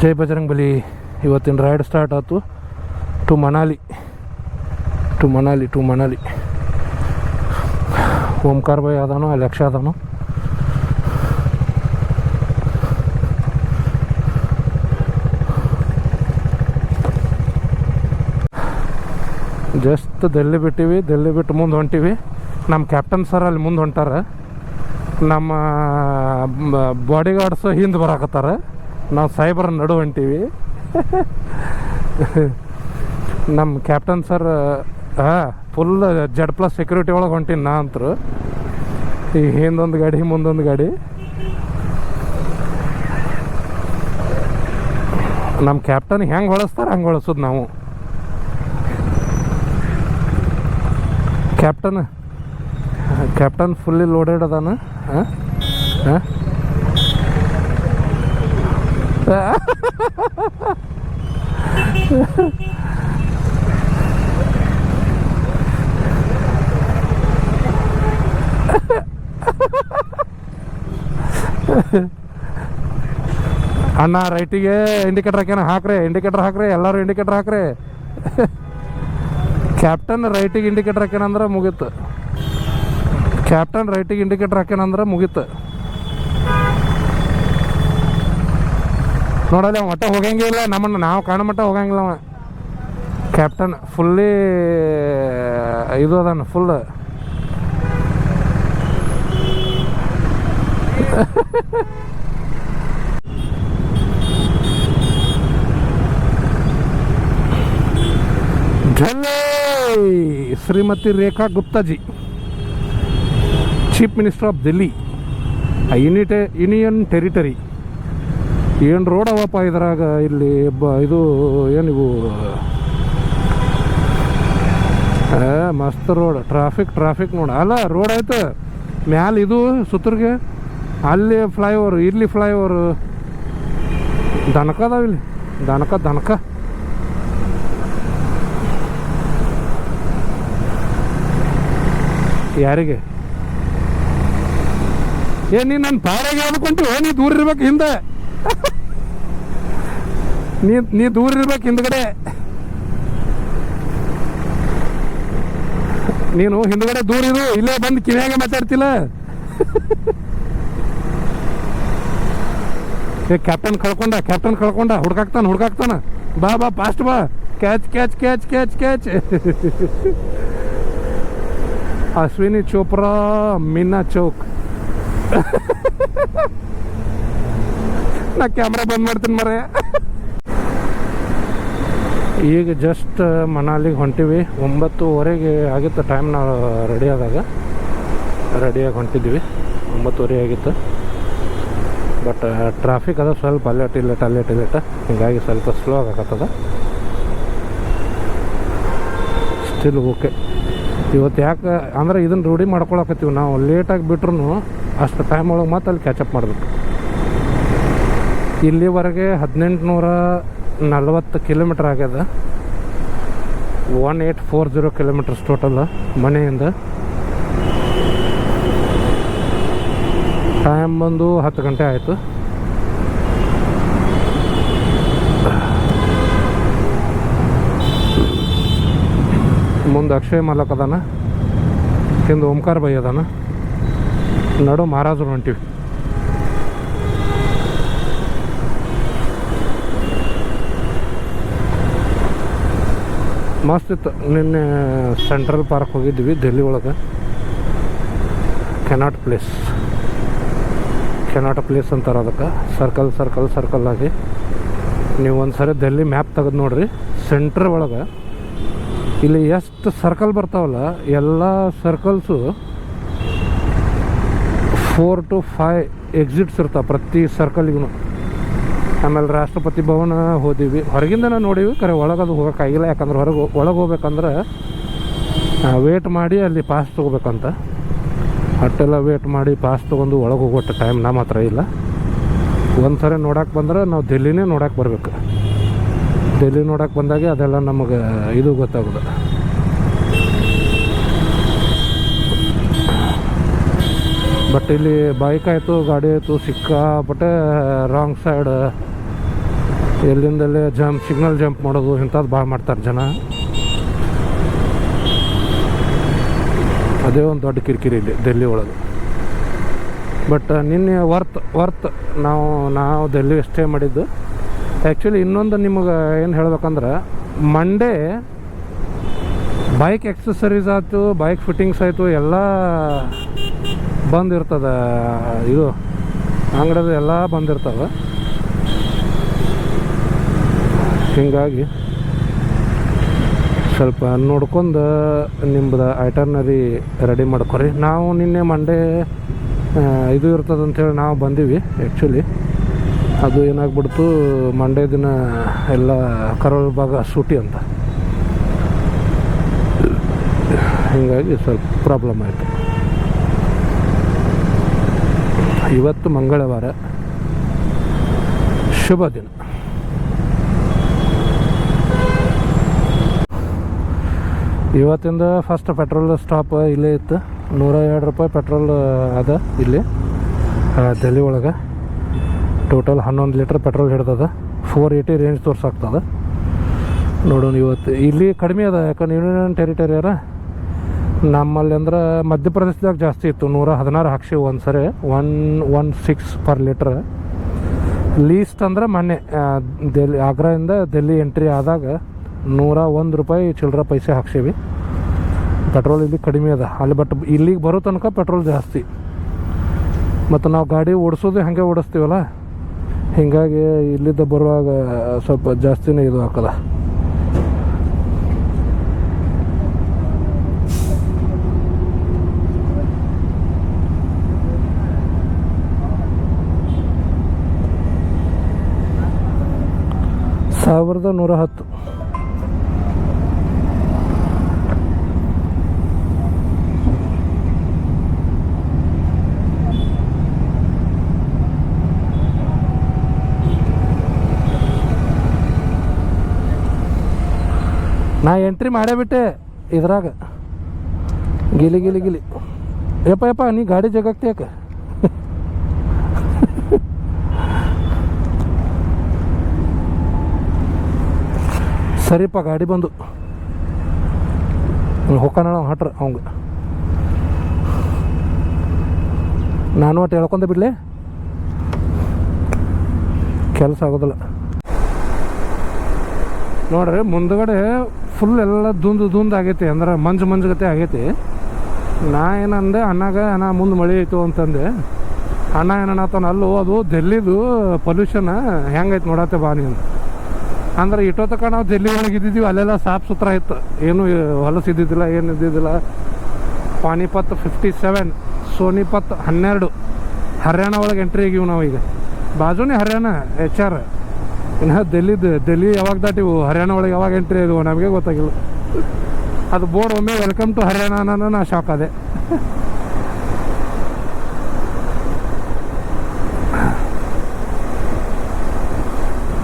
ಜೈ ಬಜರಂಗ್ ಬಲಿ. ಇವತ್ತಿನ ride start ಆಯ್ತು ಟು ಮನಾಲಿ. ಓಂಕಾರ ಬಾಯ್ ಅದಾನೋ ಅಲ್ಲಿ ಯಕ್ಷ ಅದಾನೋ. ಜಸ್ಟ್ ದೆಲ್ಲಿ ಬಿಟ್ಟು ಮುಂದೆ ಹೊಂಟಿವಿ. ನಮ್ಮ ಕ್ಯಾಪ್ಟನ್ ಸರ್ ಅಲ್ಲಿ ಮುಂದೆ ಹೊಂಟಾರ, ನಮ್ಮ ಬಾಡಿ ಗಾರ್ಡ್ಸ್ ಹಿಂದೆ ಬರಾಕತ್ತಾರ, ನಾವು ಸಾಯ್ಬರ ನಡು ಹೊಂಟೀವಿ. ನಮ್ಮ captain sir full Z+ security ಒಳಗೆ ಹೊಂಟೀನಿ ನಾ ಅಂತರು. ಈ ಹಿಂದೊಂದು ಗಾಡಿ ಮುಂದೊಂದು ಗಾಡಿ. ನಮ್ಮ ಕ್ಯಾಪ್ಟನ್ ಹೆಂಗೆ ಹೊಳಸ್ತಾರೆ ಹಂಗೆ ಹೊಳಸೋದು ನಾವು. ಕ್ಯಾಪ್ಟನ್ ಫುಲ್ಲಿ ಲೋಡೆಡ್ ಅದಾನ. ಅಣ್ಣ ರೈಟಿಗೆ ಇಂಡಿಕೇಟರ್ ಹಾಕ್ರಿ ಎಲ್ಲರೂ ಇಂಡಿಕೇಟರ್ ಹಾಕ್ರಿ. ಕ್ಯಾಪ್ಟನ್ ರೈಟಿಗೆ ಇಂಡಿಕೇಟರ್ ಹಾಕ್ಯಾನಂದ್ರೆ ಮುಗೀತು. ನೋಡಲ್ಲ ಅವ ಒಟ್ಟ ಹೋಗಂಗಿಲ್ಲ, ನಮ್ಮನ್ನು ನಾವು ಕಾಣೋ ಮಟ್ಟ ಹೋಗಂಗಿಲ್ಲ ಅವ. ಕ್ಯಾಪ್ಟನ್ ಫುಲ್ಲಿ ಇದು ಅದಾನ full. Shrimati Rekha Gupta G, chief minister of Delhi, union territory. ಏನು ರೋಡ್ ಅವಪ್ಪ ಇದ್ರಾಗ. ಇಲ್ಲಿ ಇದು ಏನಿವು ಮಸ್ತ್ ರೋಡ್. ಟ್ರಾಫಿಕ್ ನೋಡ. ಅಲ್ಲ ರೋಡ್ ಆಯ್ತು ಮ್ಯಾಲ ಇದು ಸುತ್ತೂರ್ಗೆ, ಅಲ್ಲಿ ಫ್ಲೈಓವರ್, ಇಲ್ಲಿ ಫ್ಲೈಓವರ್. ದನಕ ಇಲ್ಲಿ ದನಕ. ಯಾರಿಗೆ ನೀ ನನ್ನ ಪಾರಾಗಿ ಹೇಳ್ಕೊಂಟು, ನೀ ದೂರ ಇರ್ಬೇಕು ಹಿಂದೆ. ನೀ ದೂರ ಇರ್ಬೇಕು ಹಿಂದ್ಗಡೆ. ನೀನು ಹಿಂದ್ಗಡೆ ದೂರ ಇರು, ಇಲ್ಲೇ ಬಂದು ಕಿವಿಯಾಗೆ ಮಾತಾಡ್ತಿಲ್ಲ. ಕ್ಯಾಪ್ಟನ್ ಕಳ್ಕೊಂಡ ಹುಡ್ಕಾಕ್ತಾನ. ಬಾ ಫಾಸ್ಟ್ ಬಾ. ಕ್ಯಾಚ್. ಅಶ್ವಿನಿ ಚೋಪ್ರಾ, ಮೀನಾ ಚೌಕ್. ನಾ ಕ್ಯಾಮ್ರಾ ಬಂದ್ ಮಾಡ್ತೀನಿ ಮರೆ. ಈಗ ಜಸ್ಟ್ ಮನಾಲಿಗೆ ಹೊಂಟಿವಿ. 9:30 ಆಗಿತ್ತು ಟೈಮ್. ನಾವು ರೆಡಿಯಾಗಿ ಹೊಂಟಿದ್ವಿ. 9:30 ಆಗಿತ್ತು. ಬಟ್ ಟ್ರಾಫಿಕ್ ಅದ ಸ್ವಲ್ಪ ಅಲ್ಲೇಟ್ ಇಲ್ಲೇಟ, ಹೀಗಾಗಿ ಸ್ವಲ್ಪ ಸ್ಲೋ ಆಗಕತ್ತದ. Still okay. ಇವತ್ತು ಯಾಕೆ ಅಂದ್ರೆ ಇದನ್ನು ರೂಢಿ ಮಾಡ್ಕೊಳಕತ್ತೀವಿ ನಾವು. ಲೇಟಾಗಿ ಬಿಟ್ರು ಅಷ್ಟು ಟೈಮ್ ಒಳಗೆ ಮತ್ತೆ ಅಲ್ಲಿ ಕ್ಯಾಚಪ್ ಮಾಡಬೇಕು. ಇಲ್ಲಿವರೆಗೆ 1840 ಕಿಲೋಮೀಟ್ರ್ ಆಗ್ಯದ. 1840 ಕಿಲೋಮೀಟರ್ಸ್ ಟೋಟಲ್ ಮನೆಯಿಂದ. ಟೈಮ್ ಬಂದು 10 ಗಂಟೆ ಆಯಿತು. ಮುಂದೆ ಅಕ್ಷಯ್ ಮಾಲಕ್ ಅದಾನ, ಹಿಂದೆ ಓಂಕಾರ ಬಾಯ್ ಅದಾನ, ನಡು ಮಹಾರಾಜರು ಹೊಂಟಿವಿ. ಮಸ್ತ್ ಇತ್ತು. ನಿನ್ನೆ ಸೆಂಟ್ರಲ್ ಪಾರ್ಕ್ ಹೋಗಿದ್ವಿ ಡೆಲ್ಲಿ ಒಳಗೆ. ಕೆನಾಟ್ ಪ್ಲೇಸ್ ಅಂತಾರೆ ಅದಕ್ಕೆ. ಸರ್ಕಲ್ ಆಗಿ ನೀವು ಒಂದ್ಸರಿ ಡೆಲ್ಲಿ ಮ್ಯಾಪ್ ತೆಗೆದು ನೋಡ್ರಿ. ಸೆಂಟ್ರ್ ಒಳಗೆ ಇಲ್ಲಿ ಎಷ್ಟು ಸರ್ಕಲ್ ಬರ್ತಾವಲ್ಲ, ಎಲ್ಲ ಸರ್ಕಲ್ಸು 4 to 5 ಎಕ್ಸಿಟ್ಸ್ ಇರ್ತಾವೆ ಪ್ರತಿ ಸರ್ಕಲ್ಗೂ. ಆಮೇಲೆ ರಾಷ್ಟ್ರಪತಿ ಭವನ ಹೋದೀವಿ. ಹೊರಗಿಂದ ನೋಡೀವಿ, ಖರೆ ಒಳಗದು ಹೋಗೋಕ್ಕಾಗಿಲ್ಲ. ಯಾಕಂದ್ರೆ ಒಳಗೆ ಹೋಗ್ಬೇಕಂದ್ರೆ ವೇಟ್ ಮಾಡಿ ಅಲ್ಲಿ ಪಾಸ್ ತೊಗೋಬೇಕಂತ. ಅಷ್ಟೆಲ್ಲ ವೇಟ್ ಮಾಡಿ ಪಾಸ್ ತೊಗೊಂಡು ಒಳಗೆ ಹೋಗೋಷ್ಟು ಟೈಮ್ ನಮ್ಮ ಹತ್ರ ಇಲ್ಲ. ಒಂದು ಸರಿ ನೋಡೋಕೆ ಬಂದ್ರೆ ನಾವು ದಿಲ್ಲಿನೇ ನೋಡೋಕೆ ಬರಬೇಕು. ಡೆಲ್ಲಿ ನೋಡೋಕೆ ಬಂದಾಗೆ ಅದೆಲ್ಲ ನಮಗೆ ಇದು ಗೊತ್ತಾಗೋದು. ಬಟ್ ಇಲ್ಲಿ ಬೈಕ್ ಆಯಿತು, ಗಾಡಿ ಆಯಿತು, ಸಿಕ್ಕಾಪಟ್ಟೆ ರಾಂಗ್ ಸೈಡ್ ಎಲ್ಲಿಂದಲೇ ಸಿಗ್ನಲ್ ಜಂಪ್ ಮಾಡೋದು ಇಂಥದ್ದು ಭಾಳ ಮಾಡ್ತಾರೆ ಜನ. ಅದೇ ಒಂದು ದೊಡ್ಡ ಕಿರಿಕಿರಿ ಇಲ್ಲಿ ಡೆಲ್ಲಿ ಒಳಗೆ. ಬಟ್ ನಿನ್ನೆ ವರ್ತ್ ನಾವು ಡೆಲ್ಲಿ ಸ್ಟೇ ಮಾಡಿದ್ದು. ಆ್ಯಕ್ಚುಲಿ ಇನ್ನೊಂದು ನಿಮಗೆ ಏನು ಹೇಳ್ಬೇಕಂದ್ರೆ, ಮಂಡೇ ಬೈಕ್ ಎಕ್ಸಸರೀಸ್ ಆಯಿತು, ಬೈಕ್ ಫಿಟ್ಟಿಂಗ್ಸ್ ಆಯಿತು, ಎಲ್ಲ ಬಂದಿರ್ತದೆ. ಇದು ಅಂಗಡಿದು ಎಲ್ಲ ಬಂದಿರ್ತವೆ. ಹೀಗಾಗಿ ಸ್ವಲ್ಪ ನೋಡ್ಕೊಂಡು ನಿಮ್ಮದು ಐಟರ್ನರಿ ರೆಡಿ ಮಾಡ್ಕೊರಿ. ನಾವು ನಿನ್ನೆ ಮಂಡೇ ಇದು ಇರ್ತದೆ ಅಂಥೇಳಿ ನಾವು ಬಂದೀವಿ. ಆ್ಯಕ್ಚುಲಿ ಅದು ಏನಾಗ್ಬಿಡ್ತು, ಮಂಡೇ ದಿನ ಎಲ್ಲ ಕರಾವಳಿ ಭಾಗ ಸೂಟಿ ಅಂತ, ಹೀಗಾಗಿ ಸ್ವಲ್ಪ ಪ್ರಾಬ್ಲಮ್ ಆಯಿತು. ಇವತ್ತು ಮಂಗಳವಾರ, ಶುಭ ದಿನ. ಇವತ್ತಿಂದ ಫಸ್ಟ್ ಪೆಟ್ರೋಲ್ ಸ್ಟಾಪ್ ಇಲ್ಲೇ ಇತ್ತು. 102 ರೂಪಾಯಿ ಪೆಟ್ರೋಲ್ ಅದ ಇಲ್ಲಿ ಡೆಲ್ಲಿ ಒಳಗೆ. ಟೋಟಲ್ 11 ಲೀಟ್ರ್ ಪೆಟ್ರೋಲ್ ಹಿಡ್ದದ. 480 ರೇಂಜ್ ತೋರ್ಸಾಗ್ತದೆ. ನೋಡೋಣ ಇವತ್ತು ಇಲ್ಲಿ ಕಡಿಮೆ ಅದ, ಯಾಕಂದ್ರೆ ಯೂನಿಯನ್ ಟೆರಿಟರಿಯರ. ನಮ್ಮಲ್ಲಿ ಅಂದ್ರೆ ಮಧ್ಯಪ್ರದೇಶದಾಗ ಜಾಸ್ತಿ ಇತ್ತು, 116 ಹಾಕ್ಸಿವಿ ಒಂದು ಸರಿ, 116 ಪರ್ ಲೀಟ್ರ್. ಲೀಸ್ಟ್ ಅಂದ್ರೆ ಮೊನ್ನೆ ಆಗ್ರಾದಿಂದ ಡೆಲ್ಲಿ ಎಂಟ್ರಿ ಆದಾಗ 101 ರೂಪಾಯಿ ಚಿಲ್ಲರೆ ಪೈಸೆ ಹಾಕ್ಸೀವಿ. ಪೆಟ್ರೋಲ್ ಇಲ್ಲಿ ಕಡಿಮೆ ಅದ ಅಲ್ಲಿ. ಬಟ್ ಇಲ್ಲಿಗೆ ಬರೋ ತನಕ ಪೆಟ್ರೋಲ್ ಜಾಸ್ತಿ. ಮತ್ತು ನಾವು ಗಾಡಿ ಓಡಿಸೋದು ಹಾಗೆ ಓಡಿಸ್ತೀವಲ್ಲ, ಹೀಗಾಗಿ ಇಲ್ಲಿದ್ದ ಬರುವಾಗ ಸ್ವಲ್ಪ ಜಾಸ್ತಿನೇ ಇದು ಹಾಕದ. $1,110. ನಾ ಎಂಟ್ರಿ ಮಾಡೇ ಬಿಟ್ಟೆ ಇದ್ರಾಗ. ಗಿಲಿ ಯಪ್ಪ ನೀ ಗಾಡಿ ಜಗಕ್ತಿ ಯಾಕೆ? ಸರಿಪ್ಪ, ಗಾಡಿ ಬಂದು ಹೊಕ್ಕಣ ಹಟ್ರ ಅವಂಗ. ನಾನು ಒಟ್ಟು ಹೇಳ್ಕೊಂಡ ಬಿಡ್ಲೆ, ಕೆಲಸ ಆಗೋದಿಲ್ಲ. ನೋಡ್ರಿ ಮುಂದ್ಗಡೆ ಫುಲ್ ಎಲ್ಲ ದುಂದು ಆಗೈತಿ, ಅಂದ್ರೆ ಮಂಜುಗತೆ ಆಗೈತಿ. ನಾ ಏನಂದೆ ಅಣ್ಣ ಮುಂದೆ ಮಳೆ ಐತು ಅಂತಂದೆ. ಅಣ್ಣ ಏನನ್ನತ್ತಾನ, ಅಲ್ಲೋ ಅದು ಡೆಲ್ಲಿದು ಪೊಲ್ಯೂಷನ್ ಹೆಂಗೈತೆ ನೋಡತ್ತೆ ಬಾ ನೀನು ಅಂದ್ರೆ. ಇಟ್ಟೋತಕ ನಾವು ಡೆಲ್ಲಿ ಒಳಗೆ ಇದ್ದಿದ್ದೀವಿ, ಅಲ್ಲೆಲ್ಲ ಸಾಫ್ ಸುಥರ ಇತ್ತು, ಏನು ಹೊಲಸು ಇದ್ದಿದ್ದಿಲ್ಲ, ಏನು ಇದ್ದಿದ್ದಿಲ್ಲ. ಪಾನಿಪತ್ 57, ಸೋನಿಪತ್ 12, ಹರ್ಯಾಣ ಒಳಗೆ ಎಂಟ್ರಿ ಆಗಿವು ನಾವೀಗ. ಬಾಜುನೇ ಹರ್ಯಾಣ HR. ಇನ್ನು ಡೆಲ್ಲಿ ಯಾವಾಗ ದಾಟಿವು, ಹರ್ಯಾಣ ಒಳಗೆ ಯಾವಾಗ ಎಂಟ್ರಿ ಆದವು ನಮಗೆ ಗೊತ್ತಾಗಿಲ್ಲ. ಅದು ಬೋರ್ಡ್ ಒಮ್ಮೆ ವೆಲ್ಕಮ್ ಟು ಹರ್ಯಾಣ ಅನ್ನೋ ನಾ ಶಾಕ್ ಅದೇ.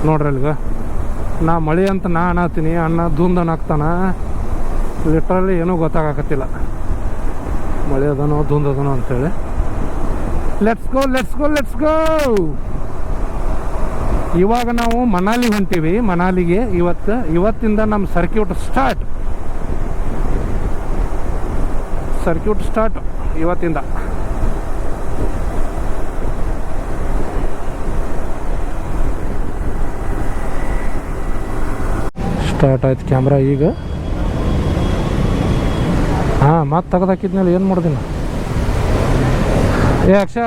ನೋಡ್ರಿ ಅಲ್ಗ, ನಾ ಮಳೆ ಅಂತ ನಾ ಅನ್ನತೀನಿ, ಅಣ್ಣ ಧುಂದ್ ಅನ್ನಾಗ್ತಾನ. ಲಿಟ್ರಲಿ ಏನೂ ಗೊತ್ತಾಗಕತ್ತಿಲ್ಲ ಮಳೆ ಅದನೋ ಧುಂದ್ ಅದನೋ ಅಂತೇಳಿ. Let's go. ಇವಾಗ ನಾವು ಮನಾಲಿ ಹೊಂಟೀವಿ. ಮನಾಲಿಗೆ ಇವತ್ತಿಂದ ನಮ್ಮ ಸರ್ಕ್ಯೂಟ್ ಸ್ಟಾರ್ಟ್ ಇವತ್ತಿಂದ. ಸ್ಟಾರ್ಟ್ ಆಯ್ತು ಕ್ಯಾಮ್ರಾ ಈಗ. ಹಾಂ, ಮತ್ತೆ ತೆಗೆದಾಕಿದ್ಮೇಲೆ ಏನು ಮಾಡ್ದಿನ. ಅಕ್ಷ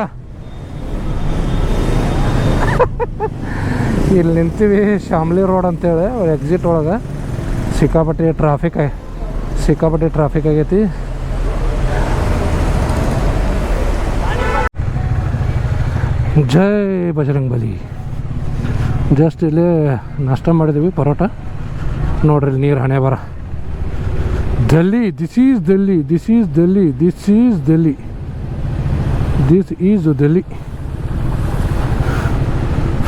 ಇಲ್ಲಿ ನಿಂತೀವಿ, ಶಾಮ್ಲಿ ರೋಡ್ ಅಂತೇಳಿ ಎಕ್ಸಿಟ್ ಒಳಗೆ. ಸಿಕ್ಕಾಪಟ್ಟೆ ಟ್ರಾಫಿಕ್ ಆಗೈತಿ. ಜೈ ಬಜರಂಗ್ ಬಲಿ. ಜಸ್ಟ್ ಇಲ್ಲಿ ನಾಷ್ಟ ಮಾಡಿದ್ದೀವಿ, ಪರೋಟ. ನೋಡ್ರಿ ನೀರು ಹಣೆ ಬರ. Delhi, this is Delhi.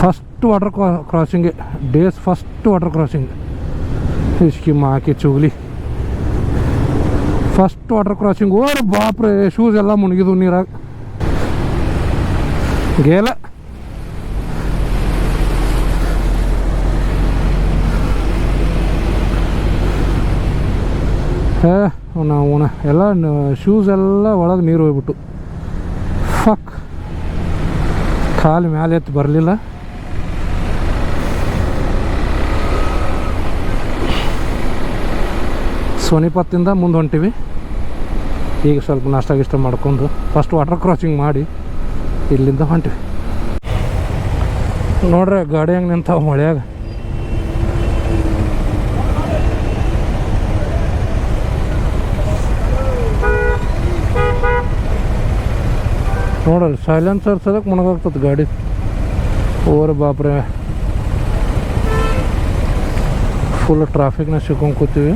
First water crossing, this first water crossing. इसकी माँ की चुगली. First water crossing. ಓರ್ ಬಾಪ್ರೆ, ಶೂಸ್ ಎಲ್ಲ ಮುಳುಗಿದ್ವು ನೀರಾಗ. ಗೇಲ ನಾವು ಎಲ್ಲ ಶೂಸ್ ಎಲ್ಲ ಒಳಗೆ ನೀರು ಹೋಗ್ಬಿಟ್ಟು ಫಕ್ ಕಾಲು ಮ್ಯಾಲೆ ಎತ್ತು ಬರಲಿಲ್ಲ. ಸೋನಿಪತ್ತಿಂದ ಮುಂದೆ ಹೊಂಟಿವಿ. ಈಗ ಸ್ವಲ್ಪ ನಾಷ್ಟ ಗಿಷ್ಟ ಮಾಡ್ಕೊಂಡು ಫಸ್ಟ್ ವಾಟರ್ ಕ್ರಾಸಿಂಗ್ ಮಾಡಿ ಇಲ್ಲಿಂದ ಹೊಂಟಿವಿ. ನೋಡ್ರಿ ಗಾಡಿ ಹೆಂಗೆ ನಿಂತಾವ ಮಳೆಯಾಗ. ನೋಡ್ರಿ ಸೈಲೆನ್ಸರ್ ಸದಕ್ಕೆ ಮುಣಗಾಗ್ತದೆ ಗಾಡಿ. ಓವರ್ ಬಾಪ್ರೆ ಫುಲ್ ಟ್ರಾಫಿಕ್ನ ಸಿಕ್ಕೊಂಡು ಕೂತೀವಿ.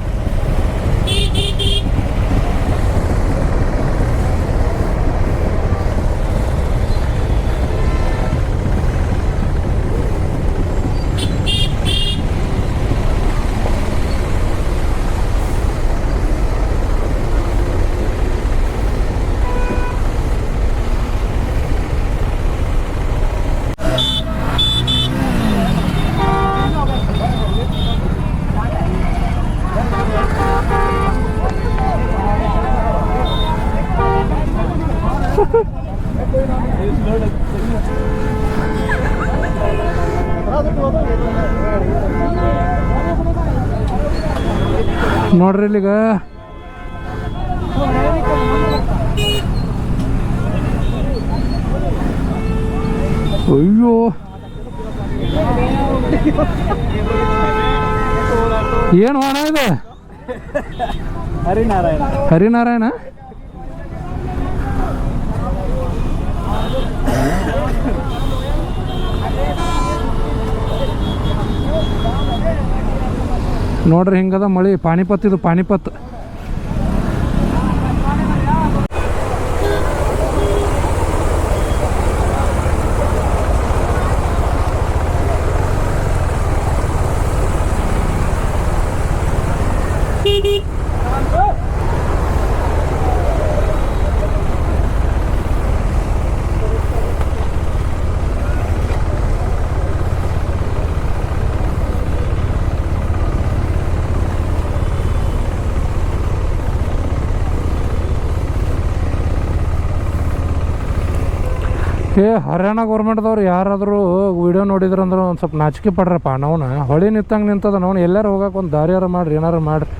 ನೋಡ್ರಿ ಇಲ್ಲಿಗ ಅಯ್ಯೋ ಏನು ಹಣ ಇದೆ? ಹರಿನಾರಾಯಣ ನೋಡ್ರಿ ಹಿಂಗದ ಮಳಿ. ಪಾಣಿಪತ್ ಇದು ಪಾಣಿಪತ್. ಹರಿಯಾಣ ಗೌರ್ಮೆಂಟ್ದವ್ರು ಯಾರಾದರೂ ವಿಡಿಯೋ ನೋಡಿದ್ರಂದ್ರೆ ಒಂದು ಸ್ವಲ್ಪ ನಾಚಿಕೆ ಪಡ್ರಪ್ಪ. ನಾವ್ನ ಹೊಳಿ ನಿಂತಂಗೆ ನಿಂತದ. ನಾವು ಎಲ್ಲರೂ ಹೋಗಕ್ಕೆ ಒಂದು ದಾರಿಯಾರ ಮಾಡ್ರಿ, ಏನಾರು ಮಾಡ್ರಿ.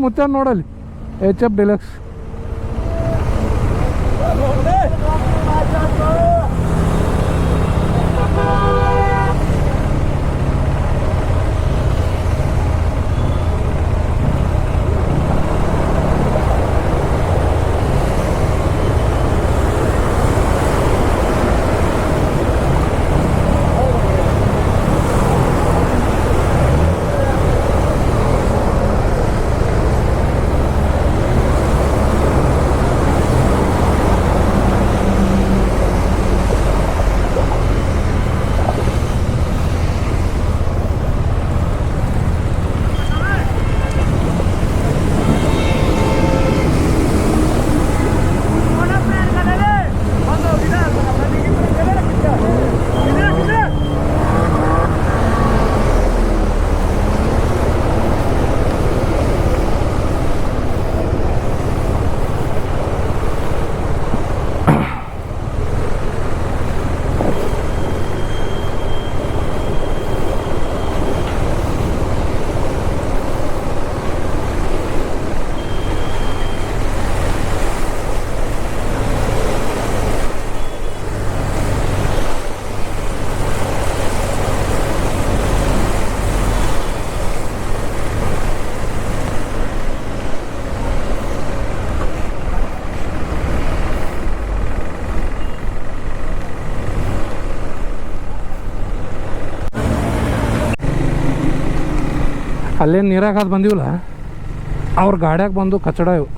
ಮುತ್ತ ನೋಡಲ್ಲಿ HF ಡಿಲಕ್ಸ್. ಅಲ್ಲೇನು ನೀರಾಗ ಅದು ಬಂದಿವಲ್ಲ ಅವ್ರ ಗಾಡ್ಯಾಗ ಬಂದು ಕಚಡ ಇವು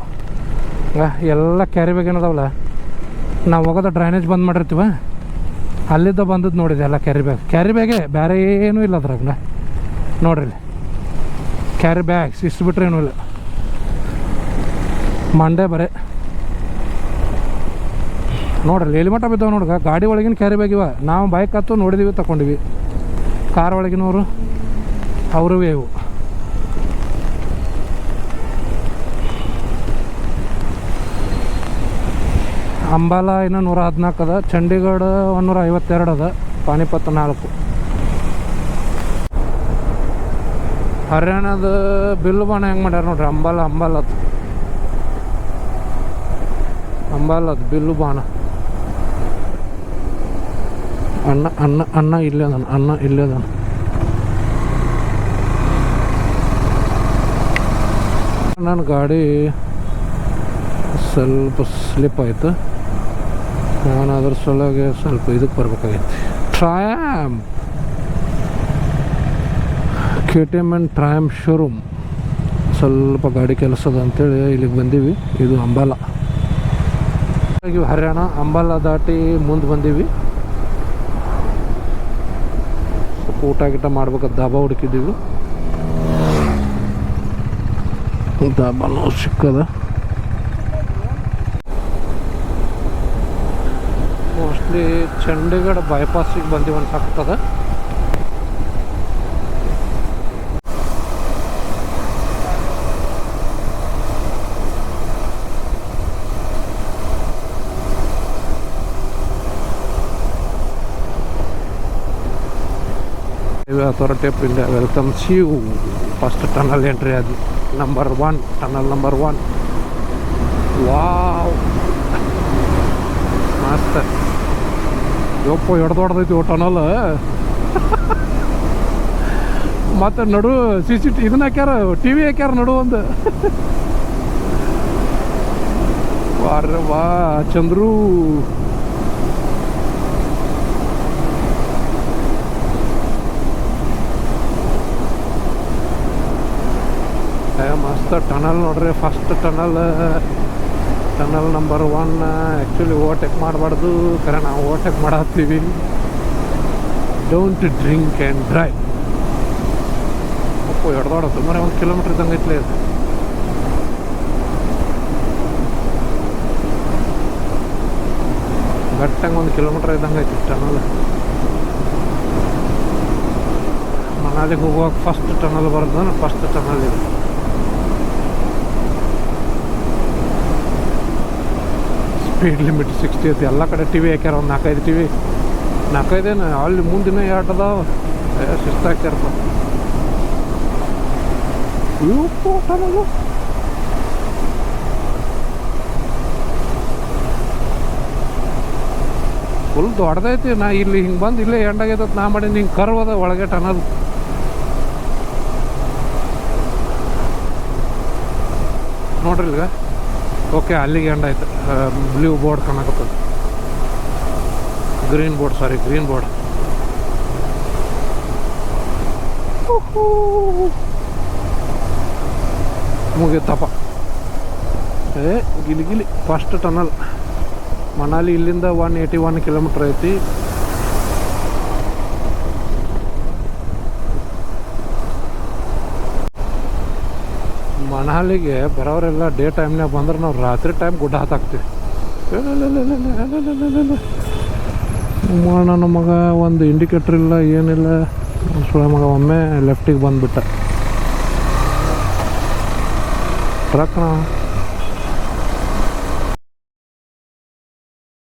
ಎಲ್ಲ ಕ್ಯಾರಿ ಬ್ಯಾಗ್ ಏನದಾವಲ್ಲ ನಾವು ಹೋಗೋದ ಡ್ರೈನೇಜ್ ಬಂದ್ ಮಾಡಿರ್ತೀವ ಅಲ್ಲಿದ್ದ ಬಂದದ್ದು ನೋಡಿದೆ ಎಲ್ಲ ಕ್ಯಾರಿ ಬ್ಯಾಗೇ ಬೇರೆ ಏನೂ ಇಲ್ಲ ಅದ್ರಾಗ ನೋಡ್ರಿ ಕ್ಯಾರಿ ಬ್ಯಾಗ್ಸ್ ಇಷ್ಟು ಬಿಟ್ರೆ ಏನೂ ಇಲ್ಲ ಮಂಡೆ ಬರೇ ನೋಡ್ರಿ ಎಲ್ಲಿ ಮಟ್ಟ ಬಿದ್ದಾವೆ ನೋಡ್ಗ ಗಾಡಿ ಒಳಗಿನ ಕ್ಯಾರಿ ಬ್ಯಾಗ್ ಇವ ನಾವು ಬೈಕ್ ಹತ್ತು ನೋಡಿದೀವಿ ತಗೊಂಡಿವಿ ಕಾರ್ ಒಳಗಿನವರು ಅವರು ಇವು ಅಂಬಾಲ ಇನ್ನೂ 114 ಅದ ಚಂಡೀಗಢ 152 ಅದ ಪಾನಿಪತ್ 4 ಹರಿಯಾಣದ ಬಿಲ್ಲು ಬಾಣ ಹೆಂಗೆ ಮಾಡ್ಯಾರ ನೋಡ್ರಿ ಅಂಬಾಲದ ಬಿಲ್ಲು ಬಾಣ ಅನ್ನ ಇಲ್ಲೇ ಅದಾನ ನನ್ನ ಗಾಡಿ ಸ್ವಲ್ಪ ಸ್ಲಿಪ್ ಆಯಿತು ನಾನು ಅದ್ರ ಸಲುವಾಗಿ ಸ್ವಲ್ಪ ಇದಕ್ಕೆ ಬರ್ಬೇಕಾಗೈತಿ ಟ್ರಯಮ್ KTM ಆ್ಯಂಡ್ ಟ್ರಯಮ್ ಶೋರೂಮ್ ಸ್ವಲ್ಪ ಗಾಡಿ ಕೆಲಸದ ಅಂತೇಳಿ ಇಲ್ಲಿಗೆ ಬಂದೀವಿ ಇದು ಅಂಬಾಲ ಹರಿಯಾಣ ಅಂಬಾಲ ದಾಟಿ ಮುಂದೆ ಬಂದೀವಿ ಸ್ವಲ್ಪ ಊಟ ಗಿಟ ಮಾಡ್ಬೇಕು ದಾಬಾ ಹುಡುಕಿದ್ದೀವಿ ದಾಬಾನು ಸಿಕ್ಕದ ಮೋಸ್ಟ್ಲಿ ಚಂಡೀಗಢ ಬೈಪಾಸಿಗೆ ಬಂದೀವಿ ಅನ್ಸಾಗ್ತದ Authority of India welcomes you. First tunnel entry ಅದು ನಂಬರ್ 1 ಟನಲ್ ನಂಬರ್ 1 ವಾವ್ ಮಸ್ತ್ ಯಪ್ಪ ದೊಡ್ಡದೈತಿ ಟನಲ್ ಮತ್ತು ನಡು ಇದನ್ನ ಹಾಕ್ಯಾರ TV ಹಾಕ್ಯಾರ ನಡು ಒಂದು ವಾ ಚಂದ್ರು ಮಸ್ತ್ ಟನಲ್ ನೋಡ್ರಿ first tunnel number 1 actually overtake ಮಾಡಬಾರ್ದು ಕರೆ ನಾವು ಓವರ್ಟೇಕ್ ಮಾಡತ್ತೀವಿ ಡೋಂಟ್ ಡ್ರಿಂಕ್ ಆ್ಯಂಡ್ ಡ್ರೈವ್ ಅಪ್ಪು ದೊಡ್ಡ ಸುಮಾರು 1 ಕಿಲೋಮೀಟ್ರ್ ಇದ್ದಂಗೆ ಐತ್ಲೇ ಇದು ಗಟ್ಟಂಗೆ 1 ಕಿಲೋಮೀಟ್ರ್ ಇದ್ದಂಗೆ ಐತಿ ಟನಲ್ ಮನಾಲಿಗೆ ಹೋಗುವಾಗ ಫಸ್ಟ್ ಟನಲ್ ಬರೋದು ಫಸ್ಟ್ ಟನಲ್ ಇದು ಸ್ಪೀಡ್ ಲಿಮಿಟ್ 60 ಐತಿ ಎಲ್ಲ ಕಡೆ TV ಹಾಕ್ಯಾರ ಒಂದು 4-5 TV 4-5 ಅಲ್ಲಿ ಮುಂದಿನ 2 ಅದಾವ ಶಿಸ್ತು ಹಾಕ್ಯಾರಪ್ಪ ಟನಲು ಫುಲ್ ದೊಡ್ಡದೈತಿ ನಾ ಇಲ್ಲಿ ಹಿಂಗೆ ಬಂದು ಇಲ್ಲೇ ಎಂಡಾಗೈತ ನಾ ಮಾಡೀನಿ ಹಿಂಗೆ ಕರ್ವ್ ಅದ ಒಳಗೆ ಟನಲ್ ನೋಡ್ರಿ ಈಗ ಓಕೆ ಅಲ್ಲಿಗೆ ಎಂಡ್ ಆಯ್ತು ಬ್ಲೂ ಬೋರ್ಡ್ ಕಾಣಕತ್ತದ ಗ್ರೀನ್ ಬೋರ್ಡ್ ಮುಗಿತಪ್ಪ ಗಿಲಿ ಫಸ್ಟ್ ಟನಲ್ ಮನಾಲಿ ಇಲ್ಲಿಂದ 181 ಕಿಲೋಮೀಟ್ರ್ ಐತಿ ಮನಾಲಿಗೆ ಬರೋರೆಲ್ಲ ಡೇ ಟೈಮ್ನಾಗ ಬಂದ್ರೆ ನಾವು ರಾತ್ರಿ ಟೈಮ್ ಗುಡ್ಡ ಹತ್ತಾಕ್ತೀವಿ ನನ್ನ ಮಗ ಒಂದು ಇಂಡಿಕೇಟ್ರ್ ಇಲ್ಲ ಏನಿಲ್ಲ ಮಗ ಒಮ್ಮೆ ಲೆಫ್ಟಿಗೆ ಬಂದುಬಿಟ್ಟ ಟ್ರಕ್